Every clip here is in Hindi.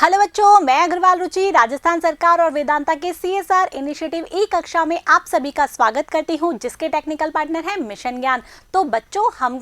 हेलो बच्चों, मैं अग्रवाल रुचि राजस्थान सरकार और वेदांता के CSR इनिशिएटिव ई कक्षा में आप सभी का स्वागत करती हूं, जिसके टेक्निकल पार्टनर है मिशन ज्ञान। तो बच्चों हम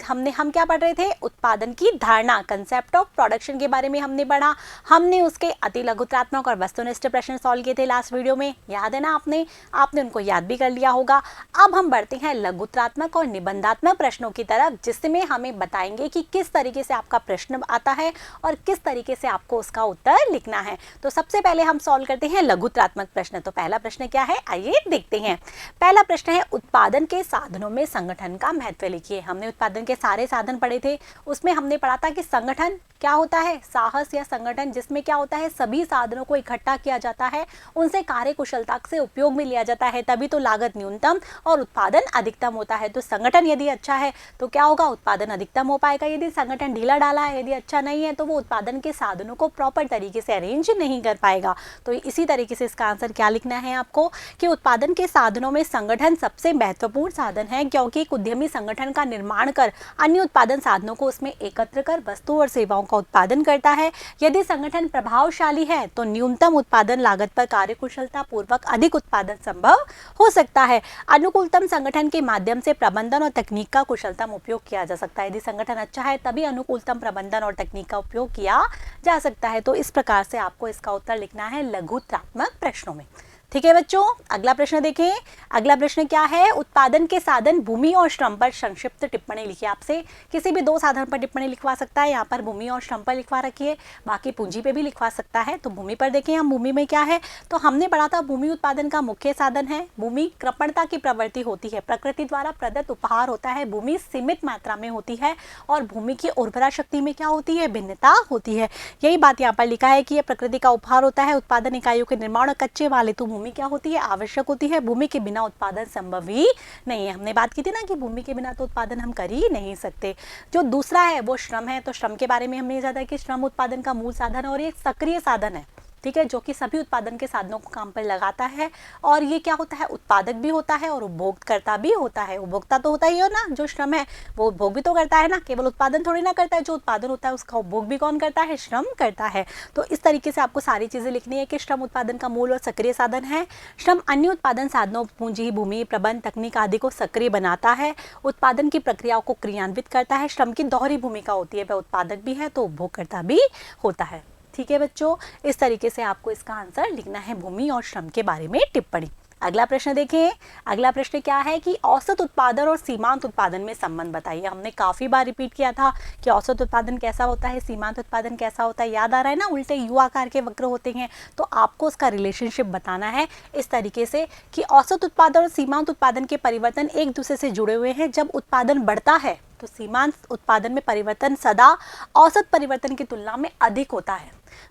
क्या पढ़ रहे थे? उत्पादन की धारणा, कंसेप्ट ऑफ प्रोडक्शन के बारे में हमने पढ़ा। हमने उसके अति लघुत्रात्मक और वस्तुनिष्ठ प्रश्न सॉल्व किए थे लास्ट वीडियो में, याद है ना? आपने उनको याद भी कर लिया होगा। अब हम बढ़ते हैं लघुत्रात्मक और निबंधात्मक प्रश्नों की तरफ, जिसमें हमें बताएंगे कि किस तरीके से आपका प्रश्न आता है और किस तरीके से आपको उसका उत्तर लिखना है। तो सबसे पहले हम सॉल्व करते हैं लघुत्रात्मक प्रश्न। तो पहला प्रश्न क्या है, आइए देखते हैं। पहला प्रश्न है, उत्पादन के साधनों में संगठन का महत्व लिखिए। हमने उत्पादन के सारे साधन पढ़े थे, उसमें हमने पढ़ा था कि संगठन क्या होता है, साहस या संगठन, जिसमें क्या होता है, सभी साधनों को इकट्ठा किया जाता है, उनसे कार्य कुशलता से उपयोग में लिया जाता है, तभी तो लागत न्यूनतम और उत्पादन अधिकतम होता है। तो संगठन यदि अच्छा है तो क्या होगा, उत्पादन अधिकतम हो पाएगा। यदि संगठन ढीला डाला है, यदि अच्छा नहीं है, तो वो उत्पादन के साधनों को प्रॉपर तरीके से अरेंज नहीं कर पाएगा। तो इसी तरीके से इसका आंसर क्या लिखना है आपको कि उत्पादन के साधनों में संगठन सबसे महत्वपूर्ण साधन है, क्योंकि एक उद्यमी संगठन का निर्माण कर अन्य उत्पादन साधनों को उसमें एकत्र कर वस्तु और सेवाओं का उत्पादन करता है। यदि संगठन प्रभावशाली है तो न्यूनतम उत्पादन लागत पर कार्यकुशलता पूर्वक अधिक उत्पादन संभव हो सकता है। अनुकूलतम संगठन के माध्यम से प्रबंधन और तकनीक का कुशलतम उपयोग किया जा सकता है। यदि संगठन अच्छा है तभी अनुकूलतम प्रबंधन और तकनीक का उपयोग किया जा सकता है। तो इस प्रकार से आपको इसका उत्तर लिखना है लघुत्रात्मक प्रश्नों में। ठीक है बच्चों, अगला प्रश्न देखें। अगला प्रश्न क्या है, उत्पादन के साधन भूमि और श्रम पर संक्षिप्त टिप्पणी लिखिए। आपसे किसी भी दो साधन पर टिप्पणी लिखवा सकता है। यहाँ पर भूमि और श्रम पर लिखवा रखिए, बाकी पूंजी पे भी लिखवा सकता है। तो भूमि पर देखें, हम भूमि में क्या है, तो हमने पढ़ा था भूमि उत्पादन का मुख्य साधन है। भूमि कृपणता की प्रवृत्ति होती है, प्रकृति द्वारा प्रदत्त उपहार होता है। भूमि सीमित मात्रा में होती है और भूमि की उर्वरा शक्ति में क्या होती है, भिन्नता होती है। यही बात यहाँ पर लिखा है कि यह प्रकृति का उपहार होता है। उत्पादन इकाइयों के निर्माण और कच्चे वाले तो भूमि क्या होती है, आवश्यक होती है। भूमि के बिना उत्पादन संभव ही नहीं है। हमने बात की थी ना कि भूमि के बिना तो उत्पादन हम कर ही नहीं सकते। जो दूसरा है वो श्रम है। तो श्रम के बारे में हमने जाना कि श्रम उत्पादन का मूल साधन है और ये सक्रिय साधन है, ठीक है, जो कि सभी उत्पादन के साधनों को काम पर लगाता है। और ये क्या होता है, उत्पादक भी होता है और उपभोगकर्ता भी होता है। उपभोक्ता तो होता ही है ना, जो श्रम है वो उपभोग भी तो करता है ना, केवल उत्पादन थोड़ी ना करता है। जो उत्पादन होता है उसका उपभोग भी कौन करता है, श्रम करता है। तो इस तरीके से आपको सारी चीजें लिखनी है कि श्रम उत्पादन का मूल और सक्रिय साधन है। श्रम अन्य उत्पादन साधनों, पूंजी, भूमि, प्रबंध, तकनीक आदि को सक्रिय बनाता है। उत्पादन की प्रक्रियाओं को क्रियान्वित करता है। श्रम की दोहरी भूमिका होती है, वह उत्पादक भी है तो उपभोगकर्ता भी होता है। ठीक है बच्चों, इस तरीके से आपको इसका आंसर लिखना है, भूमि और श्रम के बारे में टिप्पणी। अगला प्रश्न देखें। अगला प्रश्न क्या है कि औसत उत्पादन और सीमांत उत्पादन में संबंध बताइए। हमने काफी बार रिपीट किया था कि औसत उत्पादन कैसा होता है, सीमांत उत्पादन कैसा होता है। याद आ रहा है ना, उल्टे यू आकार के वक्र होते हैं। तो आपको उसका रिलेशनशिप बताना है इस तरीके से कि औसत उत्पादन और सीमांत उत्पादन के परिवर्तन एक दूसरे से जुड़े हुए हैं। जब उत्पादन बढ़ता है तो सीमांत उत्पादन में परिवर्तन सदा औसत परिवर्तन की तुलना में अधिक होता है।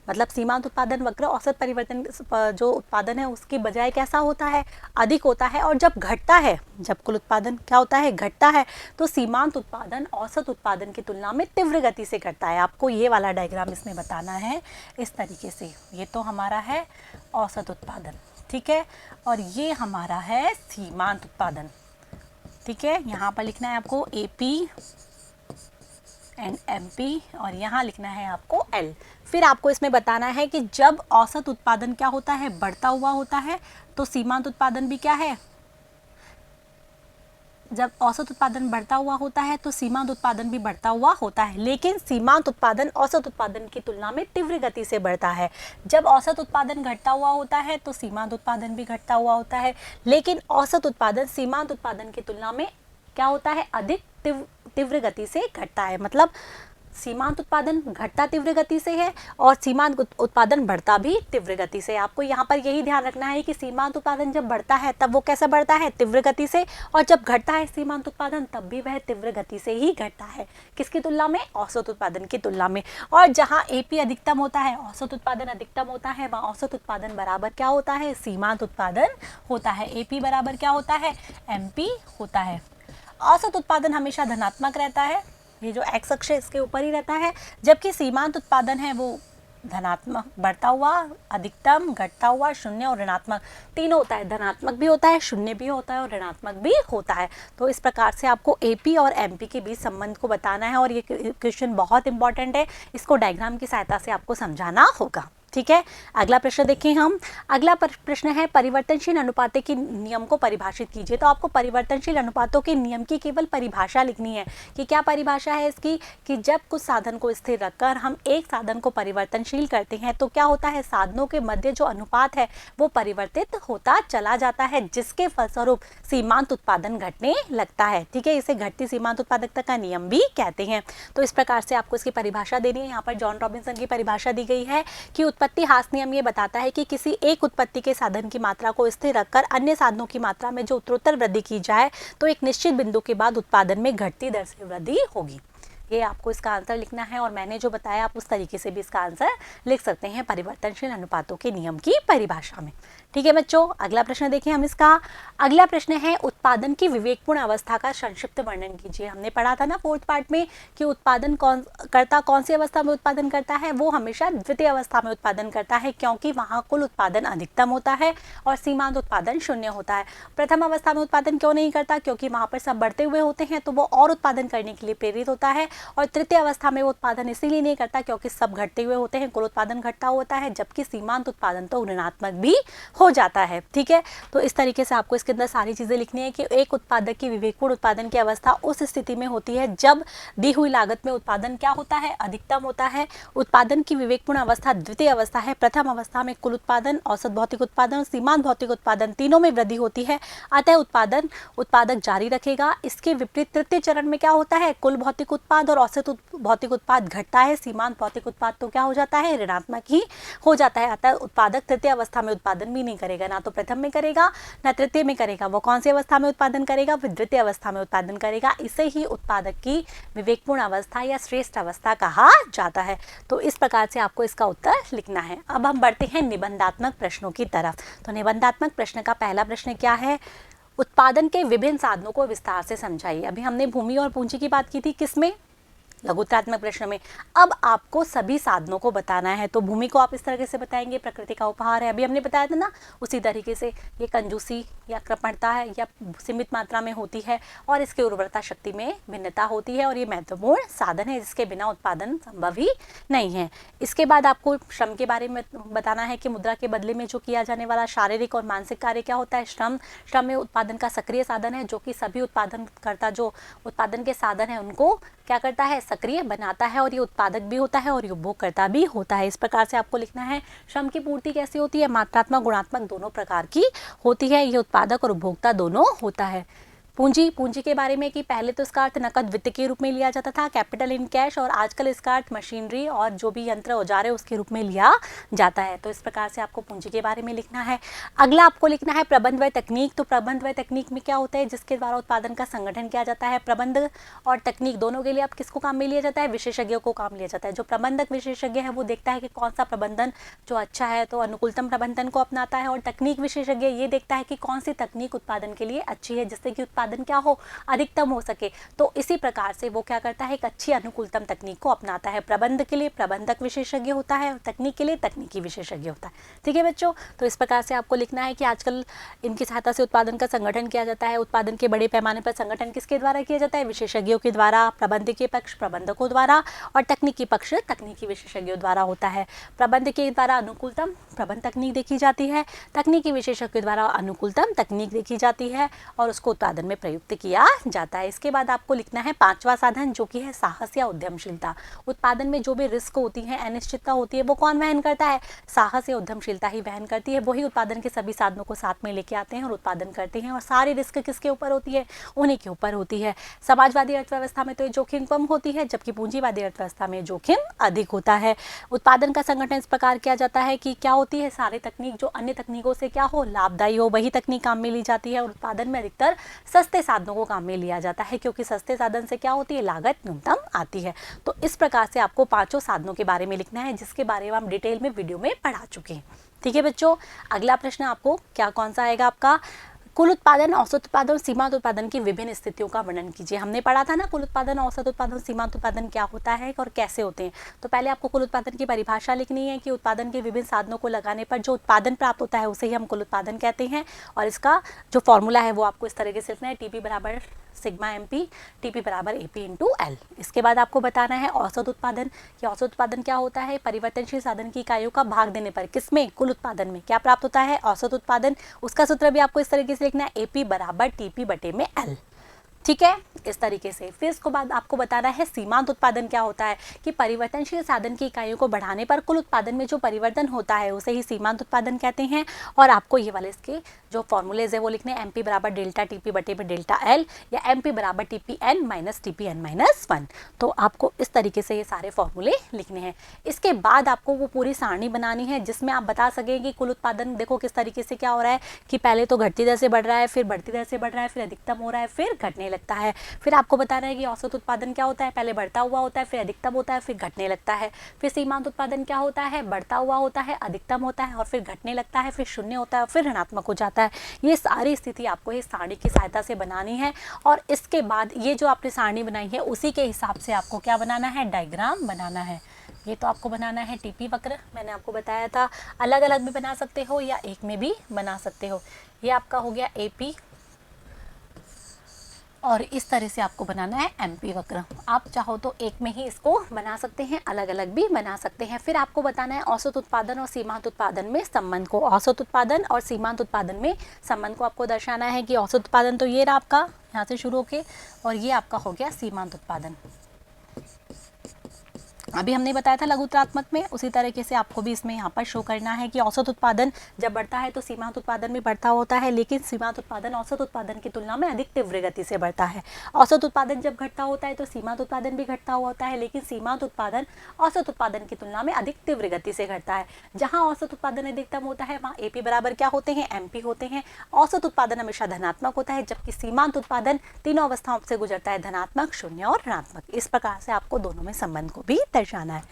मतलब सीमांत उत्पादन वक्र औसत परिवर्तन जो उत्पादन है उसकी बजाय कैसा होता है, अधिक होता है। और जब घटता है, जब कुल उत्पादन क्या होता है, घटता है, तो सीमांत उत्पादन औसत उत्पादन की तुलना में तीव्र गति से घटता है। आपको ये वाला डायग्राम इसमें बताना है इस तरीके से। ये तो हमारा है औसत उत्पादन, ठीक है, और ये हमारा है सीमांत उत्पादन, ठीक है। यहाँ पर लिखना है आपको AP एंड MP और यहाँ लिखना है आपको L। फिर आपको इसमें बताना है कि जब औसत उत्पादन क्या होता है, बढ़ता हुआ होता है, तो सीमांत उत्पादन भी क्या है, जब औसत उत्पादन बढ़ता हुआ होता है तो सीमांत उत्पादन भी बढ़ता हुआ होता है। लेकिन सीमांत उत्पादन औसत उत्पादन की तुलना में तीव्र गति से बढ़ता है। जब औसत उत्पादन घटता हुआ होता है तो सीमांत उत्पादन भी घटता हुआ होता है। लेकिन औसत उत्पादन सीमांत उत्पादन की तुलना में क्या होता है, अधिक तीव्र गति से घटता है। मतलब सीमांत उत्पादन घटता तीव्र गति से है और सीमांत उत्पादन बढ़ता भी तीव्र गति से। आपको यहाँ पर यही ध्यान रखना है कि सीमांत उत्पादन जब बढ़ता है तब वो कैसे बढ़ता है, तीव्र गति से, और जब घटता है सीमांत उत्पादन तब भी वह तीव्र गति से ही घटता है। किसकी तुलना में, औसत उत्पादन की तुलना में। और जहाँ AP अधिकतम होता है, औसत उत्पादन अधिकतम होता है, वहाँ औसत उत्पादन बराबर क्या होता है, सीमांत उत्पादन होता है। AP बराबर क्या होता है, MP होता है। औसत उत्पादन हमेशा धनात्मक रहता है, ये जो x अक्ष है इसके ऊपर ही रहता है, जबकि सीमांत उत्पादन है वो धनात्मक, बढ़ता हुआ, अधिकतम, घटता हुआ, शून्य और ऋणात्मक, तीनों होता है। धनात्मक भी होता है, शून्य भी होता है और ऋणात्मक भी होता है। तो इस प्रकार से आपको AP और MP के बीच संबंध को बताना है और ये क्वेश्चन बहुत इंपॉर्टेंट है, इसको डायग्राम की सहायता से आपको समझाना होगा। ठीक है। अगला प्रश्न देखें हम। अगला प्रश्न है परिवर्तनशील अनुपातों के नियम को परिभाषित कीजिए। तो आपको परिवर्तनशील अनुपातों के नियम की केवल परिभाषा लिखनी है कि क्या परिभाषा है इसकी, कि जब कुछ साधन को स्थिर रखकर हम एक साधन को परिवर्तनशील करते हैं तो क्या होता है, साधनों के मध्य जो अनुपात है वो परिवर्तित होता चला जाता है, जिसके फलस्वरूप सीमांत उत्पादन घटने लगता है। ठीक है, इसे घटती सीमांत उत्पादकता का नियम भी कहते हैं। तो इस प्रकार से आपको इसकी परिभाषा देनी है। यहाँ पर जॉन रॉबिन्सन की परिभाषा दी गई है कि उत्पत्ति ह्रास नियम ये बताता है कि किसी एक उत्पत्ति के साधन की मात्रा को स्थिर रखकर अन्य साधनों की मात्रा में जो उत्तरोत्तर वृद्धि की जाए तो एक निश्चित बिंदु के बाद उत्पादन में घटती दर से वृद्धि होगी। ये आपको इसका आंसर लिखना है और मैंने जो बताया आप उस तरीके से भी इसका आंसर लिख सकते हैं परिवर्तनशील अनुपातों के नियम की परिभाषा में। ठीक है बच्चों, अगला प्रश्न देखें हम इसका। अगला प्रश्न है उत्पादन की विवेकपूर्ण अवस्था का संक्षिप्त वर्णन कीजिए। हमने पढ़ा था ना फोर्थ पार्ट में कि उत्पादन कौन सी अवस्था में उत्पादन करता है, वो हमेशा द्वितीय अवस्था में उत्पादन करता है, क्योंकि वहाँ कुल उत्पादन अधिकतम होता है और सीमांत उत्पादन शून्य होता है। प्रथम अवस्था में उत्पादन क्यों नहीं करता, क्योंकि वहाँ पर सब बढ़ते हुए होते हैं तो वो और उत्पादन करने के लिए प्रेरित होता है। और तृतीय अवस्था में वो उत्पादन इसीलिए नहीं करता क्योंकि सब घटते हुए होते हैं, कुल उत्पादन घटता होता है, जबकि सीमांत उत्पादन तो ऋणात्मक भी हो जाता है। ठीक है, तो इस तरीके से आपको इसके अंदर सारी चीजें लिखनी है कि एक उत्पादक की विवेकपूर्ण उत्पादन की अवस्था उस स्थिति में होती है जब दी हुई लागत में उत्पादन क्या होता है, अधिकतम होता है। उत्पादन की विवेकपूर्ण अवस्था द्वितीय अवस्था है। प्रथम अवस्था में कुल उत्पादन, औसत भौतिक उत्पादन और सीमांत भौतिक उत्पादन तीनों में वृद्धि होती है, अतः उत्पादक जारी रखेगा। इसके विपरीत तृतीय चरण में क्या होता है, कुल भौतिक उत्पाद और औसत भौतिक उत्पाद घटता है, सीमांत भौतिक उत्पाद तो क्या हो जाता है, ऋणात्मक ही हो जाता है। अतः उत्पादक तृतीय अवस्था में उत्पादन भी नहीं करेगा, ना तो प्रथम में करेगा ना तृतीय में करेगा। वो कौन सी अवस्था में उत्पादन करेगा, फिर द्वितीय अवस्था में उत्पादन करेगा। इसे ही उत्पादक की विवेकपूर्ण अवस्था या श्रेष्ठ अवस्था कहा जाता है। तो इस प्रकार से आपको इसका उत्तर लिखना है। अब हम बढ़ते हैं निबंधात्मक प्रश्नों की तरफ। तो निबंधात्मक प्रश्न का पहला प्रश्न क्या है, उत्पादन के विभिन्न साधनों को विस्तार से समझाइए। अभी हमने भूमि और पूंजी की बात की थी, किसमें, लघुत्रात्मक प्रश्न में। अब आपको सभी साधनों को बताना है। तो भूमि को आप इस तरीके से बताएंगे, प्रकृति का उपहार है, अभी हमने बताया था ना, उसी तरीके से ये कंजूसी या कृपणता है या सीमित मात्रा में होती है और इसके उर्वरता शक्ति में भिन्नता होती है और ये महत्वपूर्ण साधन है जिसके बिना उत्पादन संभव ही नहीं है। इसके बाद आपको श्रम के बारे में बताना है कि मुद्रा के बदले में जो किया जाने वाला शारीरिक और मानसिक कार्य क्या होता है, श्रम में उत्पादन का सक्रिय साधन है, जो कि सभी उत्पादनकर्ता जो उत्पादन के साधन है उनको क्या करता है, सक्रिय बनाता है, और ये उत्पादक भी होता है और ये उपभोगकर्ता भी होता है। इस प्रकार से आपको लिखना है। श्रम की पूर्ति कैसी होती है, मात्रात्मक गुणात्मक दोनों प्रकार की होती है। ये उत्पादक और उपभोक्ता दोनों होता है। पूंजी के बारे में कि पहले तो इसका अर्थ नकद वित्त के रूप में लिया जाता था, कैपिटल इन कैश, और आजकल इसका अर्थ मशीनरी और जो भी यंत्र औजार है उसके रूप में लिया जाता है। तो इस प्रकार से आपको पूंजी के बारे में लिखना है। अगला आपको लिखना है प्रबंध व तकनीक। तो प्रबंध व तकनीक में क्या होता है, जिसके द्वारा उत्पादन का संगठन किया जाता है। प्रबंध और तकनीक दोनों के लिए आप किसको काम में लिया जाता है, विशेषज्ञों को काम लिया जाता है। जो प्रबंधक विशेषज्ञ है वो देखता है कि कौन सा प्रबंधन जो अच्छा है तो अनुकूलतम प्रबंधन को अपनाता है, और तकनीक विशेषज्ञ ये देखता है कि कौन सी तकनीक उत्पादन के लिए अच्छी है जिससे कि उत्पादन क्या हो, अधिकतम हो सके। तो इसी प्रकार से वो क्या करता है, एक अच्छी अनुकूलतम तकनीक को अपनाता है। प्रबंध के लिए प्रबंधक विशेषज्ञ होता है और तकनीक के लिए तकनीकी विशेषज्ञ होता है। ठीक है बच्चों, तो इस प्रकार से आपको लिखना है कि आजकल इनकी सहायता से उत्पादन का संगठन किया जाता है। उत्पादन के बड़े पैमाने पर संगठन किसके द्वारा किया जाता है, विशेषज्ञों के द्वारा, प्रबंध के पक्ष प्रबंधकों द्वारा और तकनीकी पक्ष तकनीकी विशेषज्ञों द्वारा होता है। प्रबंध के द्वारा अनुकूलतम प्रबंध तकनीक देखी जाती है, तकनीकी विशेषज्ञ द्वारा अनुकूलतम तकनीक देखी जाती है और उसको उत्पादन में प्रयुक्त किया जाता है। इसके बाद आपको लिखना है पांचवा साधन, जो कि है साहस या उद्यमशीलता। उत्पादन में जो भी रिस्क होती है, अनिश्चितता होती है, वो कौन वहन करता है, साहस या उद्यमशीलता ही वहन करती है। वही उत्पादन के सभी साधनों को साथ में लेके आते हैं और उत्पादन करते हैं, और सारी रिस्क किसके ऊपर होती है, उन्हीं के ऊपर होती है। समाजवादी अर्थव्यवस्था में तो ये जोखिम कम होती है, जबकि पूंजीवादी अर्थव्यवस्था में जोखिम अधिक होता है। उत्पादन का संगठन इस प्रकार किया जाता है कि क्या होती है, सारी तकनीक जो अन्य तकनीकों से क्या हो, लाभदायी हो, वही तकनीक काम में ली जाती है। और उत्पादन में अधिकतर सस्ते साधनों को काम में लिया जाता है, क्योंकि सस्ते साधन से क्या होती है, लागत न्यूनतम आती है। तो इस प्रकार से आपको पांचों साधनों के बारे में लिखना है, जिसके बारे में हम डिटेल में वीडियो में पढ़ा चुके हैं। ठीक है बच्चों, अगला प्रश्न आपको क्या कौन सा आएगा, आपका कुल उत्पादन, औसत उत्पादन और सीमांत उत्पादन की विभिन्न स्थितियों का वर्णन कीजिए। हमने पढ़ा था ना कुल उत्पादन, औसत उत्पादन, सीमांत उत्पादन क्या होता है और कैसे होते हैं। तो पहले आपको कुल उत्पादन की परिभाषा लिखनी है कि उत्पादन के विभिन्न साधनों को लगाने पर जो उत्पादन प्राप्त होता है उसे ही हम कुल उत्पादन कहते हैं। और इसका जो फॉर्मूला है वो आपको इस तरीके से लिखना है, टीपी बराबर सिग्मा MP TP बराबर AP इंटू L। इसके बाद आपको बताना है औसत उत्पादन। कि औसत उत्पादन क्या होता है, परिवर्तनशील साधन की इकाइयों का भाग देने पर किसमें, कुल उत्पादन में क्या प्राप्त होता है, औसत उत्पादन। उसका सूत्र भी आपको इस तरीके से लिखना है, AP बराबर TP बटे में L। ठीक है, इस तरीके से। फिर इसके बाद आपको बताना है सीमांत उत्पादन क्या होता है, कि परिवर्तनशील साधन की इकाइयों को बढ़ाने पर कुल उत्पादन में जो परिवर्तन होता है उसे ही सीमांत उत्पादन कहते हैं। और आपको ये वाले इसके जो फॉर्मूलेज है वो लिखने हैं, MP बराबर डेल्टा TP बटे में डेल्टा L या MP बराबर TPN माइनस TPN माइनस 1। तो आपको इस तरीके से ये सारे फॉर्मूले लिखने हैं। इसके बाद आपको वो पूरी सारणी बनानी है जिसमें आप बता सकें कि कुल उत्पादन देखो किस तरीके से क्या हो रहा है, कि पहले तो घटती दर से बढ़ रहा है, फिर बढ़ती दर से बढ़ रहा है, फिर अधिकतम हो रहा है, फिर घटने लगता है। फिर आपको बताना है कि औसत उत्पादन क्या होता है, पहले बढ़ता हुआ होता है, फिर अधिकतम होता है, फिर घटने लगता है। फिर सीमांत उत्पादन क्या होता है, बढ़ता हुआ होता है, अधिकतम होता है और फिर घटने लगता है, फिर शून्य होता है और फिर ऋणात्मक हो जाता है। ये सारी स्थिति आपको इस सारणी की सहायता से बनानी है। और इसके बाद ये जो आपने सारणी बनाई है उसी के हिसाब से आपको क्या बनाना है, डायग्राम बनाना है। ये तो आपको बनाना है TP वक्र, मैंने आपको बताया था। अलग अलग भी बना सकते हो या एक में भी बना सकते हो। ये आपका हो गया AP और इस तरह से आपको बनाना है MP वक्र। आप चाहो तो एक में ही इसको बना सकते हैं, अलग अलग भी बना सकते हैं। फिर आपको बताना है औसत उत्पादन और सीमांत उत्पादन में संबंध को। औसत उत्पादन और सीमांत उत्पादन में संबंध को आपको दर्शाना है कि औसत उत्पादन तो ये रहा आपका यहाँ से शुरू होके, और ये आपका हो गया सीमांत उत्पादन। अभी हमने बताया था लघुत्रात्मक में, उसी तरीके से आपको भी इसमें यहाँ पर शो करना है कि औसत उत्पादन जब बढ़ता है तो सीमांत उत्पादन भी बढ़ता होता है, लेकिन सीमांत उत्पादन औसत उत्पादन की तुलना में अधिक तीव्र गति से बढ़ता है। औसत उत्पादन जब घटता होता है तो सीमांत उत्पादन भी घटता हुआ होता है, लेकिन सीमांत उत्पादन औसत उत्पादन की तुलना में अधिक तीव्र गति से घटता है। जहाँ औसत उत्पादन अधिकतम होता है वहाँ AP बराबर क्या होते हैं, MP होते हैं। औसत उत्पादन हमेशा धनात्मक होता है, जबकि सीमांत उत्पादन तीनों अवस्थाओं से गुजरता है, धनात्मक, शून्य और ऋणात्मक। इस प्रकार से आपको दोनों में संबंध को भी दर्शाना है।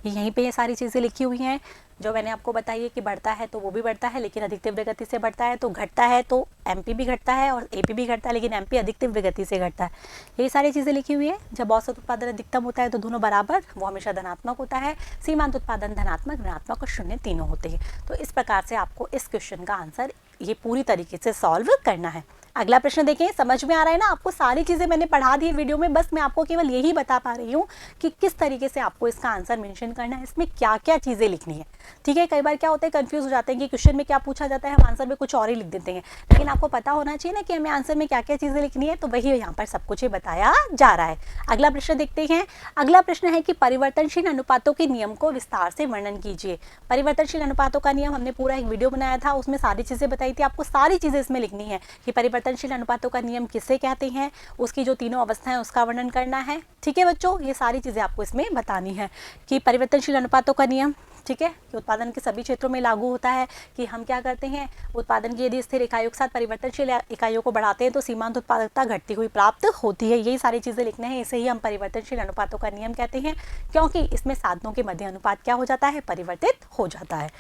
यहीं पे ये सारी चीज़ें लिखी हुई हैं जो मैंने आपको बताई है कि बढ़ता है तो वो भी बढ़ता है लेकिन अधिक तीव्र गति से बढ़ता है, तो घटता है तो MP भी घटता है और AP भी घटता है, लेकिन MP अधिक तीव्र गति से घटता है। यही सारी चीज़ें लिखी हुई है। जब औसत उत्पादन अधिकतम होता है तो दोनों बराबर, वो हमेशा धनात्मक होता है। सीमांत उत्पादन धनात्मक, ऋणात्मक और शून्य तीनों होते हैं। तो इस प्रकार से आपको इस क्वेश्चन का आंसर ये पूरी तरीके से सॉल्व करना है। अगला प्रश्न देखें, समझ में आ रहा है ना आपको, सारी चीज़ें मैंने पढ़ा दी है वीडियो में, बस मैं आपको केवल यही बता पा रही हूँ कि किस तरीके से आपको इसका आंसर मेंशन करना है, इसमें क्या क्या चीज़ें लिखनी है। ठीक है, कई बार क्या होता है कंफ्यूज हो जाते हैं कि क्वेश्चन में क्या पूछा जाता है, हम आंसर में कुछ और ही लिख देते हैं, लेकिन आपको पता होना चाहिए ना कि हमें आंसर में क्या क्या चीज़ें लिखनी है, तो वही यहाँ पर सब कुछ ही बताया जा रहा है। अगला प्रश्न देखते हैं। अगला प्रश्न है कि परिवर्तनशील अनुपातों के नियम को विस्तार से वर्णन कीजिए। परिवर्तनशील अनुपातों का नियम हमने पूरा एक वीडियो बनाया था, उसमें सारी चीज़ें बताई थी। आपको सारी चीज़ें इसमें लिखनी है कि परिवर्तनशील अनुपातों का नियम किसे कहते हैं, उसकी जो तीनों अवस्थाएं उसका वर्णन करना है। ठीक है बच्चों, ये सारी चीज़ें आपको इसमें बतानी है कि परिवर्तनशील अनुपातों का नियम, ठीक है, कि उत्पादन के सभी क्षेत्रों में लागू होता है कि हम क्या करते हैं, उत्पादन की यदि स्थिर इकाइयों के साथ परिवर्तनशील इकाइयों को बढ़ाते हैं तो सीमांत उत्पादकता घटती हुई प्राप्त होती है। यही सारी चीज़ें लिखने हैं, इसे ही हम परिवर्तनशील अनुपातों का नियम कहते हैं, क्योंकि इसमें साधनों के मध्य अनुपात क्या हो जाता है, परिवर्तित हो जाता है।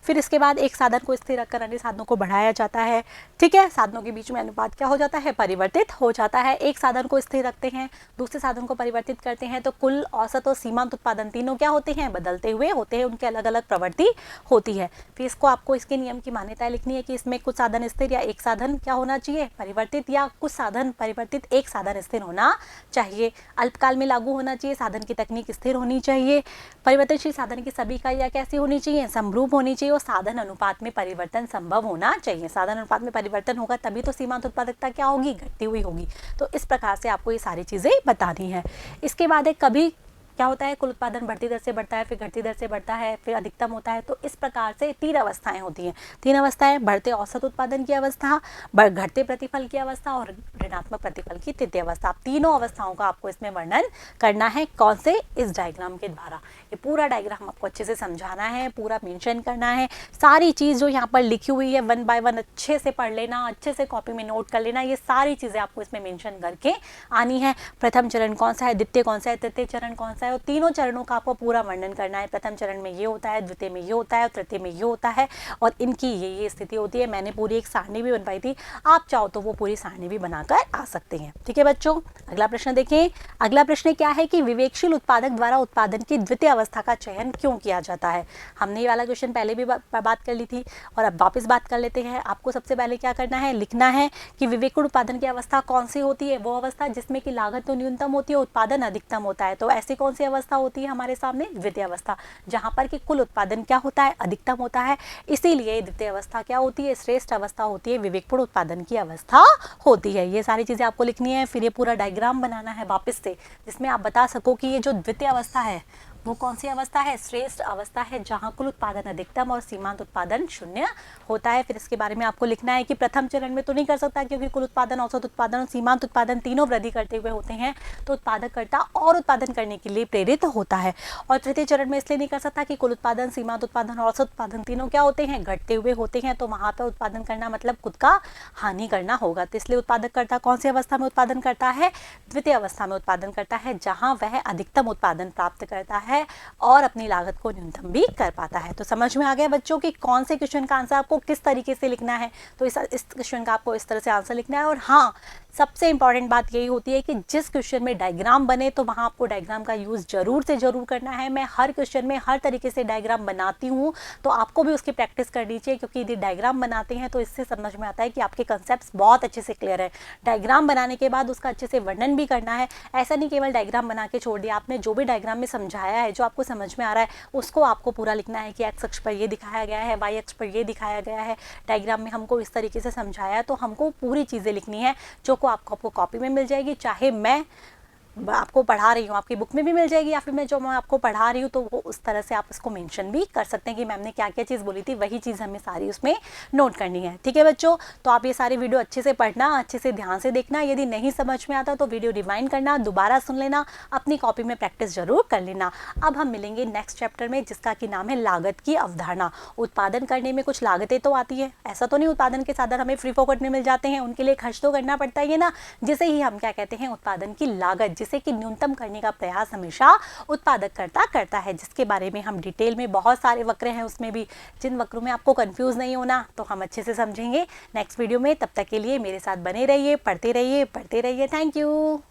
फिर इसके बाद एक साधन को स्थिर रखकर अन्य साधनों को बढ़ाया जाता है। ठीक है, साधनों के बीच में अनुपात क्या हो जाता है, परिवर्तित हो जाता है। एक साधन को स्थिर रखते हैं, दूसरे साधन को परिवर्तित करते हैं, तो कुल, औसत और सीमांत उत्पादन तीनों क्या होते हैं, बदलते हुए होते हैं, उनके अलग अलग प्रवृत्ति होती है। फिर इसको आपको इसके नियम की मान्यताएं लिखनी है कि इसमें कुछ साधन स्थिर या एक साधन क्या होना चाहिए, परिवर्तित, या कुछ साधन परिवर्तित, एक साधन स्थिर होना चाहिए। अल्पकाल में लागू होना चाहिए, साधन की तकनीक स्थिर होनी चाहिए। परिवर्तनशील साधन की सभी इकाइयां कैसी होनी चाहिए, समरूप होनी चाहिए, और साधन अनुपात में परिवर्तन संभव होना चाहिए। साधन अनुपात में परिवर्तन होगा तभी तो सीमांत उत्पादकता क्या होगी, घटती हुई होगी। तो इस प्रकार से आपको ये सारी चीज़ें बतानी है। इसके बाद एक कभी क्या होता है, कुल उत्पादन बढ़ती दर से बढ़ता है, फिर घटती दर से बढ़ता है, फिर अधिकतम होता है। तो इस प्रकार से तीन अवस्थाएं होती हैं। तीन अवस्थाएं, बढ़ते औसत उत्पादन की अवस्था, घटते प्रतिफल की अवस्था और ऋणात्मक प्रतिफल की तृतीय अवस्था। तीनों अवस्थाओं का आपको इसमें वर्णन करना है। कौन से, इस डायग्राम के द्वारा। ये पूरा डायग्राम आपको अच्छे से समझाना है, पूरा मेंशन करना है। सारी चीज़ जो यहाँ पर लिखी हुई है 1 बाय 1 अच्छे से पढ़ लेना, अच्छे से कॉपी में नोट कर लेना। ये सारी चीज़ें आपको इसमें मेंशन करके आनी है। प्रथम चरण कौन सा है, द्वितीय कौन सा है, तृतीय चरण कौन सा समस्या है, तीनों चरणों का आपको पूरा वर्णन करना है। प्रथम चरण में ये होता है, द्वितीय में ये होता है और तृतीय में ये होता है और इनकी ये स्थिति होती है। मैंने पूरी एक सारणी भी बनवाई थी, आप चाहो तो वो पूरी सारणी भी बनाकर आ सकते हैं। ठीक है बच्चों, अगला प्रश्न देखें। अगला प्रश्न क्या है कि विवेकशील उत्पादक द्वारा उत्पादन की द्वितीय अवस्था का चयन क्यों किया जाता है। हमने ये वाला क्वेश्चन पहले भी बात कर ली थी और अब वापस बात कर लेते हैं। आपको सबसे पहले क्या करना है, लिखना है कि विवेकपूर्ण उत्पादन की अवस्था कौन सी होती है। वो अवस्था जिसमें कि लागत तो न्यूनतम होती है, उत्पादन अधिकतम होता है। तो ऐसी कौन सी अवस्था होती है हमारे सामने, द्वितीय अवस्था, जहां पर कि कुल उत्पादन क्या होता है, अधिकतम होता है। इसीलिए द्वितीय अवस्था क्या होती है, श्रेष्ठ अवस्था होती है, विवेकपूर्ण उत्पादन की अवस्था होती है। ये सारी चीजें आपको लिखनी है। फिर ये पूरा डायग्राम बनाना है वापस से, जिसमें आप बता सको कि ये जो द्वितीय अवस्था है वो कौन सी अवस्था है, श्रेष्ठ अवस्था है, जहां कुल उत्पादन अधिकतम और सीमांत उत्पादन शून्य होता है। फिर इसके बारे में आपको लिखना है कि प्रथम चरण में तो नहीं कर सकता क्योंकि कुल उत्पादन, औसत उत्पादन और सीमांत उत्पादन तीनों वृद्धि करते हुए होते हैं, तो उत्पादककर्ता और उत्पादन करने के लिए प्रेरित होता है। और तृतीय चरण में इसलिए नहीं कर सकता कि कुल उत्पादन, सीमांत उत्पादन और औसत उत्पादन तीनों क्या होते हैं, घटते हुए होते हैं, तो वहां पर उत्पादन करना मतलब खुद का हानि करना होगा। तो इसलिए उत्पादककर्ता कौन सी अवस्था में उत्पादन करता है, द्वितीय अवस्था में उत्पादन करता है, जहां वह अधिकतम उत्पादन प्राप्त करता है और अपनी लागत को न्यूनतम भी कर पाता है। तो समझ में आ गया बच्चों कि कौन से क्वेश्चन का आंसर आपको किस तरीके से लिखना है। तो इस क्वेश्चन का आपको इस तरह से आंसर लिखना है। और हाँ, सबसे इंपॉर्टेंट बात यही होती है कि जिस क्वेश्चन में डायग्राम बने तो वहां आपको डायग्राम का यूज जरूर से जरूर करना है। मैं हर क्वेश्चन में हर तरीके से डायग्राम बनाती हूँ, तो आपको भी उसकी प्रैक्टिस करनी चाहिए, क्योंकि यदि डायग्राम बनाते हैं तो इससे समझ में आता है कि आपके कंसेप्ट बहुत अच्छे से क्लियर है। डायग्राम बनाने के बाद उसका अच्छे से वर्णन भी करना है। ऐसा नहीं केवल डायग्राम बना के छोड़ दिया, आपने जो भी डायग्राम में समझाया है, जो आपको समझ में आ रहा है, उसको आपको पूरा लिखना है कि एक्स अक्ष पर ये दिखाया गया है, वाई अक्ष पर ये दिखाया गया है, डायग्राम में हमको इस तरीके से समझाया है। तो हमको पूरी चीज़ें लिखनी है, जो को आपको कॉपी में मिल जाएगी, चाहे मैं आपको पढ़ा रही हूँ, आपकी बुक में भी मिल जाएगी, या फिर मैं आपको पढ़ा रही हूँ तो वो उस तरह से आप इसको मेंशन भी कर सकते हैं कि मैम ने क्या क्या चीज़ बोली थी, वही चीज़ हमें सारी उसमें नोट करनी है। ठीक है बच्चों, तो आप ये सारी वीडियो अच्छे से पढ़ना, अच्छे से ध्यान से देखना। यदि नहीं समझ में आता तो वीडियो रिवाइंड करना, दोबारा सुन लेना, अपनी कॉपी में प्रैक्टिस जरूर कर लेना। अब हम मिलेंगे नेक्स्ट चैप्टर में, जिसका कि नाम है लागत की अवधारणा। उत्पादन करने में कुछ लागतें तो आती है, ऐसा तो नहीं उत्पादन के साधन हमें फ्री फोकट में मिल जाते हैं, उनके लिए खर्च तो करना पड़ता है ना, जिसे ही हम क्या कहते हैं, उत्पादन की लागत, जिसे कि न्यूनतम करने का प्रयास हमेशा उत्पादककर्ता करता है, जिसके बारे में हम डिटेल में, बहुत सारे वक्र हैं उसमें भी, जिन वक्रों में आपको कंफ्यूज नहीं होना, तो हम अच्छे से समझेंगे नेक्स्ट वीडियो में। तब तक के लिए मेरे साथ बने रहिए, पढ़ते रहिए, पढ़ते रहिए। Thank you.